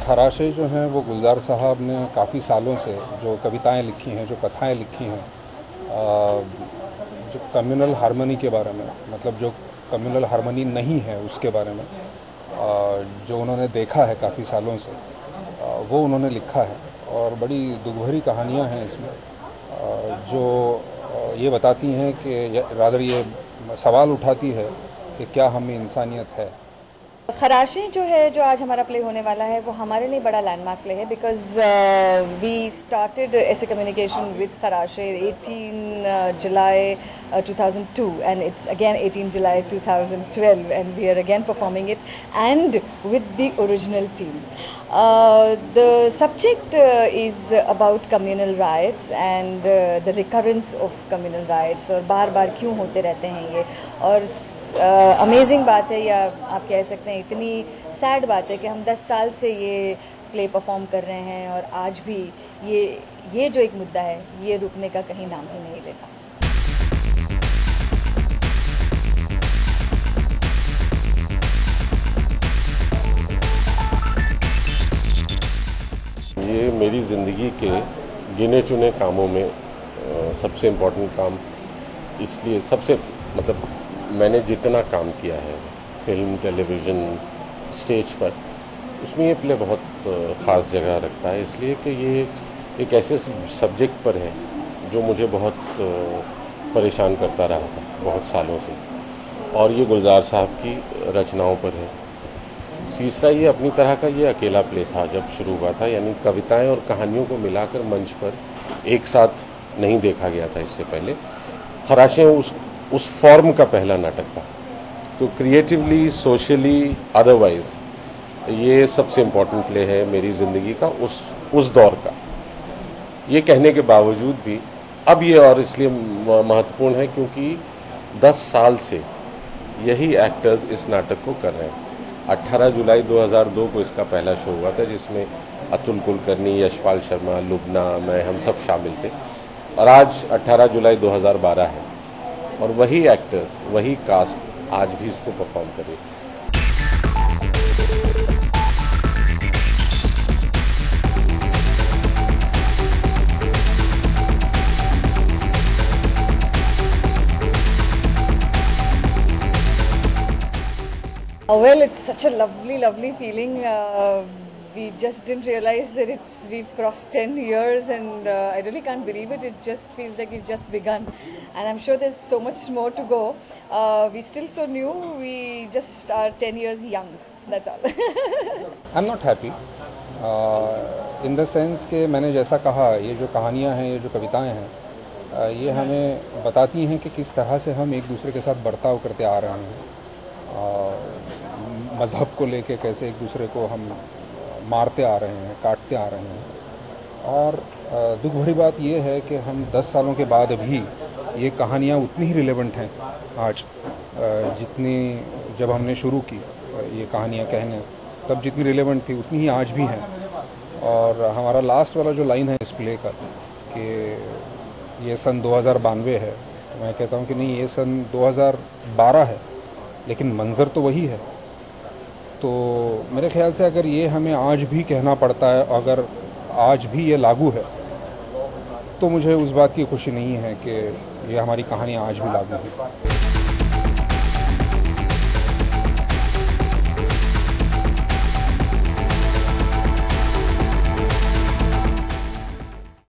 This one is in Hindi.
खराशे जो हैं वो गुलजार साहब ने काफ़ी सालों से जो कविताएं लिखी हैं, जो कथाएं लिखी हैं, जो कम्युनल हार्मनी के बारे में, मतलब जो कम्युनल हार्मनी नहीं है उसके बारे में, जो उन्होंने देखा है काफ़ी सालों से, वो उन्होंने लिखा है। और बड़ी दुख भरी कहानियाँ हैं इसमें, जो ये बताती हैं कि रादर ये सवाल उठाती है कि क्या हम में इंसानियत है। खराशे जो है, जो आज हमारा प्ले होने वाला है, वो हमारे लिए बड़ा लैंडमार्क प्ले है बिकॉज वी स्टार्टेड ऐसे कम्युनिकेशन विद खराशे 18 July 2002 and it's again 18 July 2012 and we are again performing it and with the original team. The subject is about communal riots and the recurrence of communal riots और बार बार क्यों होते रहते हैं ये। और अमेजिंग बात है, या आप कह सकते हैं इतनी सैड बात है कि हम 10 साल से ये प्ले परफॉर्म कर रहे हैं और आज भी ये जो एक मुद्दा है ये रुकने का कहीं नाम ही नहीं लेता। ये मेरी ज़िंदगी के गिने चुने कामों में सबसे इम्पोर्टेंट काम, इसलिए सबसे मतलब मैंने जितना काम किया है फिल्म, टेलीविज़न, स्टेज पर, उसमें ये प्ले बहुत ख़ास जगह रखता है, इसलिए कि ये एक ऐसे सब्जेक्ट पर है जो मुझे बहुत परेशान करता रहा था बहुत सालों से, और ये गुलजार साहब की रचनाओं पर है। तीसरा, ये अपनी तरह का ये अकेला प्ले था जब शुरू हुआ था, यानी कविताएं और कहानियों को मिलाकर मंच पर एक साथ नहीं देखा गया था इससे पहले। खराशे उस फॉर्म का पहला नाटक था, तो क्रिएटिवली, सोशली, अदरवाइज ये सबसे इम्पोर्टेंट प्ले है मेरी ज़िंदगी का, उस दौर का। ये कहने के बावजूद भी अब ये और इसलिए महत्वपूर्ण है क्योंकि 10 साल से यही एक्टर्स इस नाटक को कर रहे हैं। 18 जुलाई 2002 को इसका पहला शो हुआ था, जिसमें अतुल कुलकर्णी, यशपाल शर्मा, लुबना, मैं, हम सब शामिल थे, और आज 18 जुलाई 2012 है और वही एक्टर्स, वही कास्ट आज भी इसको परफॉर्म कर रही है। Well, it's such a lovely feeling. We just didn't realize that we've crossed 10 years and I really can't believe it. It just feels like we've just begun. And I'm sure there's so much more to go. We're still so new. We just are 10 years young. That's all. I'm not happy. In the sense कि मैंने जैसा कहा, ये जो कहानियाँ हैं, ये जो कविताएं हैं, ये हमें बताती हैं कि किस तरह से हम एक दूसरे के साथ बर्ताव करते आ रहे हैं। मज़हब को लेके कैसे एक दूसरे को हम मारते आ रहे हैं, काटते आ रहे हैं। और दुख भरी बात ये है कि हम 10 सालों के बाद भी ये कहानियाँ उतनी ही रिलेवेंट हैं आज, जितनी जब हमने शुरू की ये कहानियाँ कहने, तब जितनी रिलेवेंट थी उतनी ही आज भी हैं। और हमारा लास्ट वाला जो लाइन है इस प्ले का कि ये सन 2092 है, तो मैं कहता हूँ कि नहीं, ये सन 2012 है, लेकिन मंज़र तो वही है। तो मेरे ख्याल से अगर ये हमें आज भी कहना पड़ता है, अगर आज भी ये लागू है, तो मुझे उस बात की खुशी नहीं है कि ये हमारी कहानी आज भी लागू है।